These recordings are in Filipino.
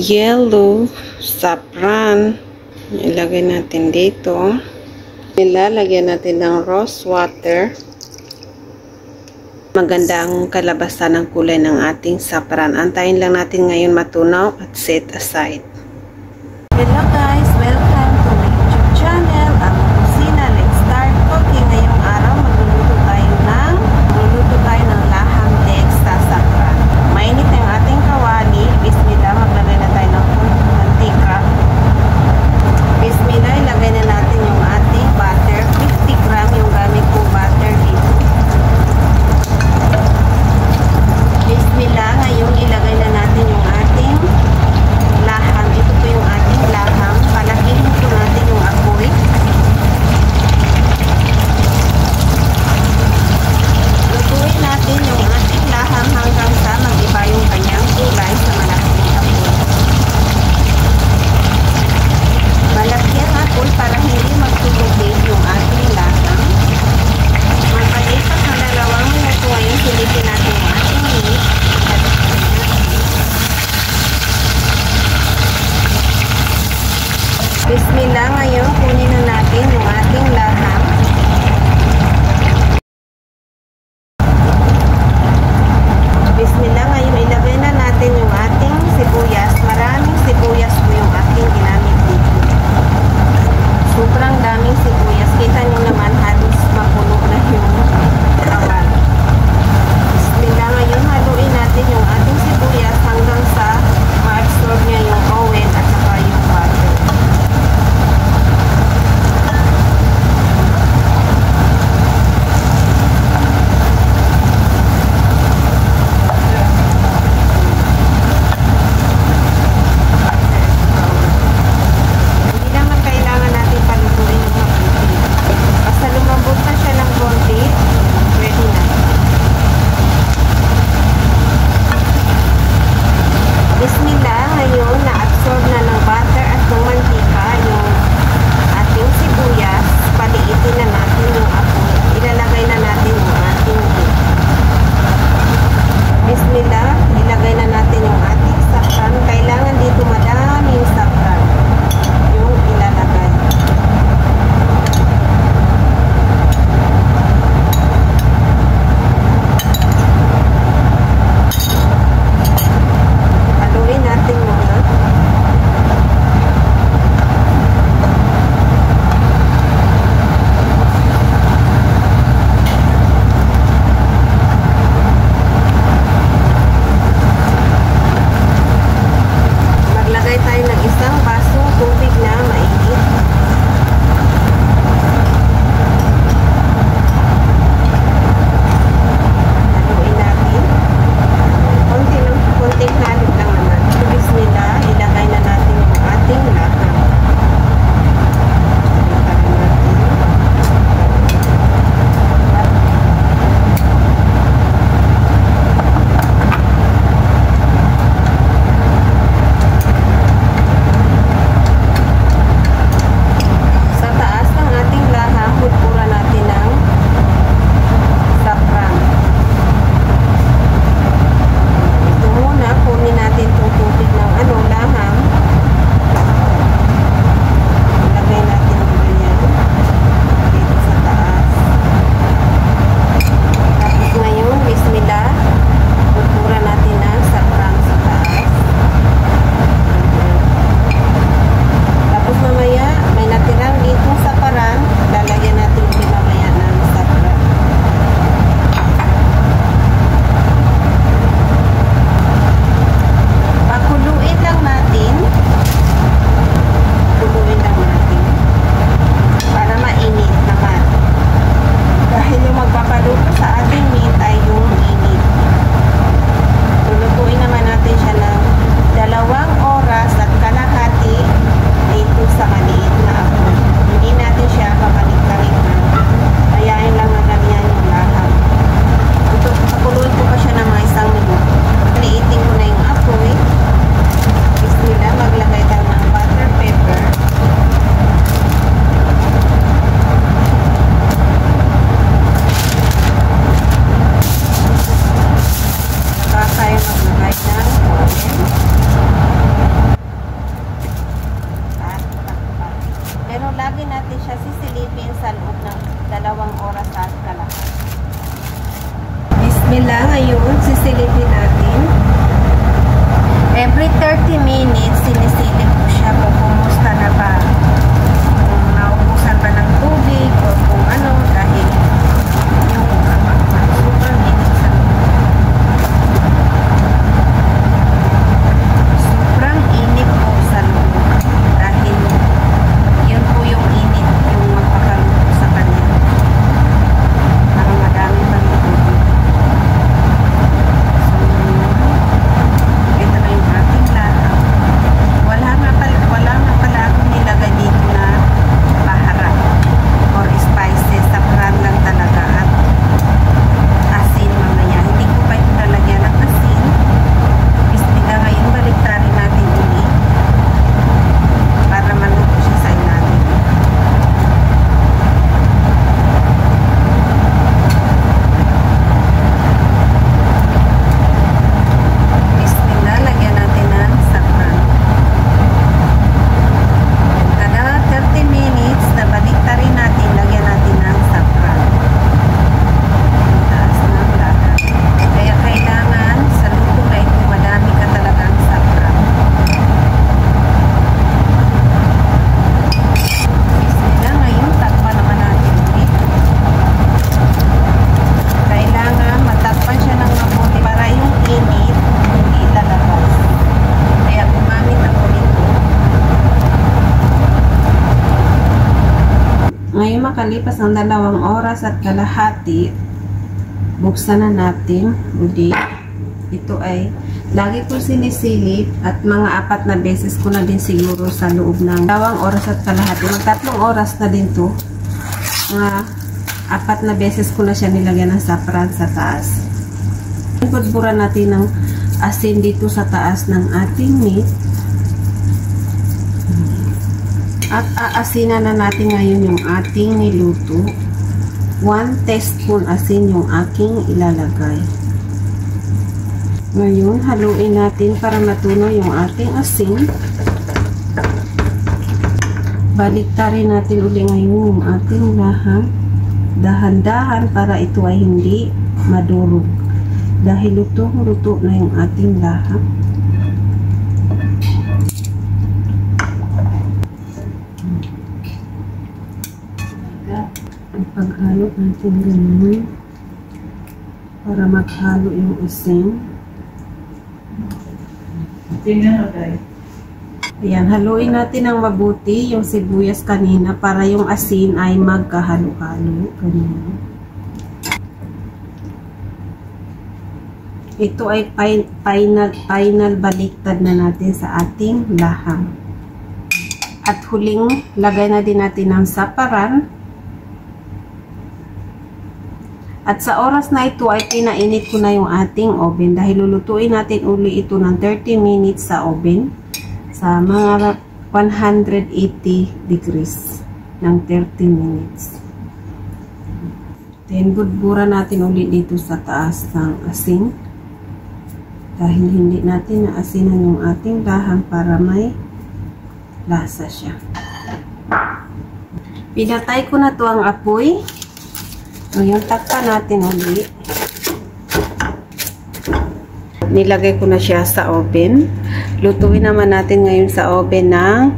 yellow saffron. Ilagay natin dito. Ilalagyan natin ng rose water. Maganda ang kalabasan ng kulay ng ating saffron. Antayin lang natin ngayon matunaw at set aside. Hello guys! Welcome to my YouTube channel, Ang Kusina. Let's start cooking. Ngayong araw magluluto tayo ng laham deeg sa saffron. Mainit na yung ating kawali. Bismillah, maglagay na tayo ng mantika. Bismillah, ilagay na natin yung ating butter. 50 gram yung gamit kong butter dito. Bismillah, ngayon ilagay na natin yung ating laham. Ito po yung ating laham. Palakihin po natin yung apoy. Lutuin natin yung ating laham hanggang sa mag-iba yung kanyang kulay sa malaking apoy. Malaki ang apoy para hindi magtutubig yung ating laham. Magpalipas na 2 minuto ngayon, silipin natin yung ating meat. Bismillah, ngayon kunin na natin yung ating laham. Bismillah, ngayon ilagay na natin yung ating sibuyas. Maraming sibuyas po yung ating ginamit dito. Sobrang daming sibuyas. Kita nyo naman halos mapuno na yung kawal. Bismillah, ngayon haluin natin yung ating sibuyas hanggang sa ma-absorb niya yung oil at saka yung butter. makalipas ng 2 oras at kalahati, buksan na natin uli. Ito ay lagi ko sinisilip at mga 4 na beses ko na din siguro sa loob ng 2 oras at kalahati. Mag 3 oras na din to. Mga 4 na beses ko na siya nilagyan ng sapran sa taas. Budburan natin ng asin dito sa taas ng ating meat. At aasinan na natin ngayon yung ating niluto. 1 teaspoon asin yung aking ilalagay. Ngayon, haluin natin para matunaw yung ating asin. Baliktarin natin uli ngayon yung ating laham. Dahan-dahan para ito ay hindi madurog. Dahil lutong-luto na yung ating laham. Paghalo natin ganun para maghalo yung asin. Ayan, haluin natin ng mabuti yung sibuyas kanina para yung asin ay magkahalo-halo. Ganyan. Ito ay final baliktad na natin sa ating laham. At huling lagay na din natin ng saparan. At sa oras na ito ay pinainit ko na yung ating oven dahil lulutuin natin uli ito ng 30 minutes sa oven sa mga 180 degrees ng 30 minutes. Then budburan natin uli dito sa taas ng asin dahil hindi natin naasinan yung ating laham para may lasa siya. Pinatay ko na to ang apoy. Ngayon, takpan natin ulit. Nilagay ko na siya sa oven. Lutuin naman natin ngayon sa oven ng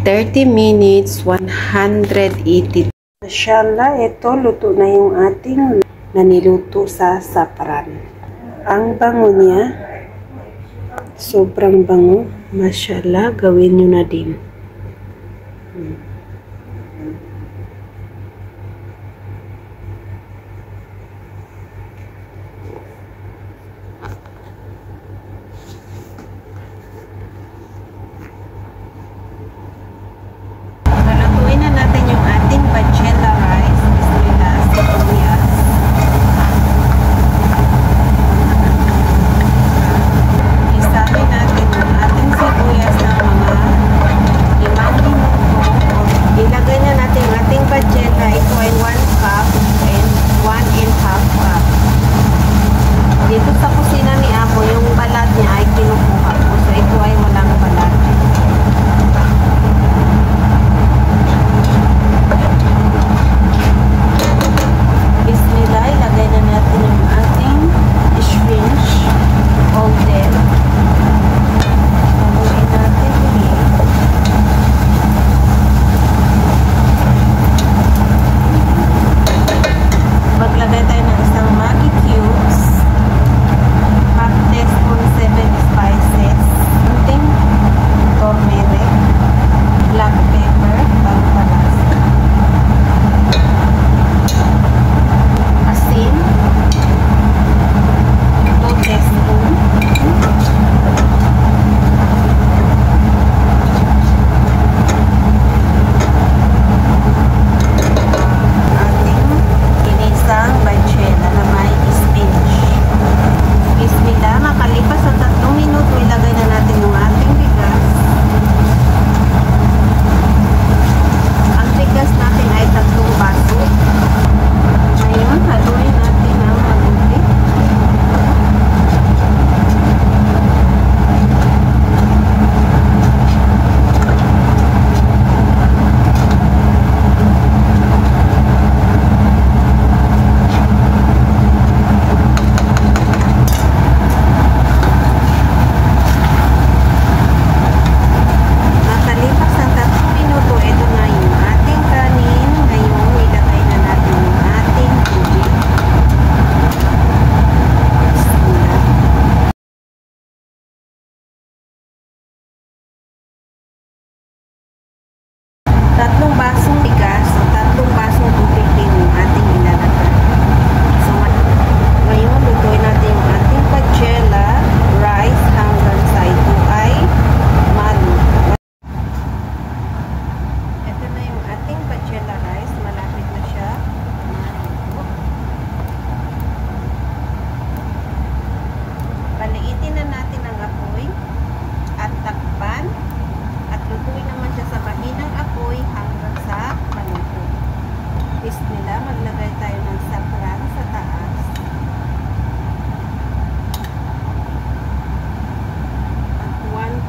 30 minutes, 180. Mashallah, ito, luto na yung ating naniluto sa sapran. Ang bango niya, sobrang bango. Mashallah, gawin nyo na din.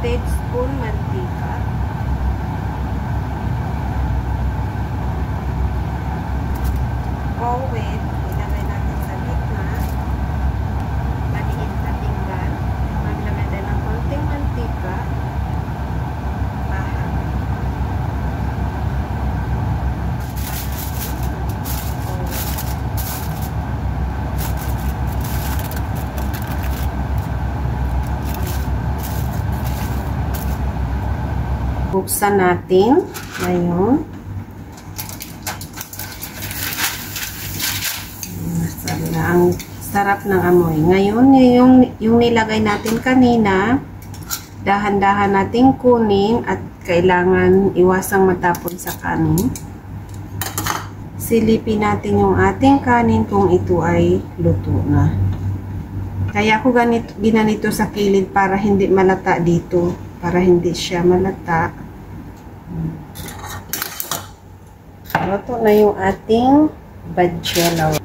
tablespoon mantika. Kowet, ilagay natin sa gitna. Maliit na pinggan. Maglagay tayo ng konting mantika. Bahan. Buksan natin ngayon. Ang sarap ng amoy. Ngayon, yung nilagay natin kanina, dahan-dahan nating kunin at kailangan iwasang matapon sa kanin. Silipin natin yung ating kanin kung ito ay luto na. Kaya ako ginanito sa kilid para hindi malata dito. Para hindi siya malata. Luto na yung ating bajelaw.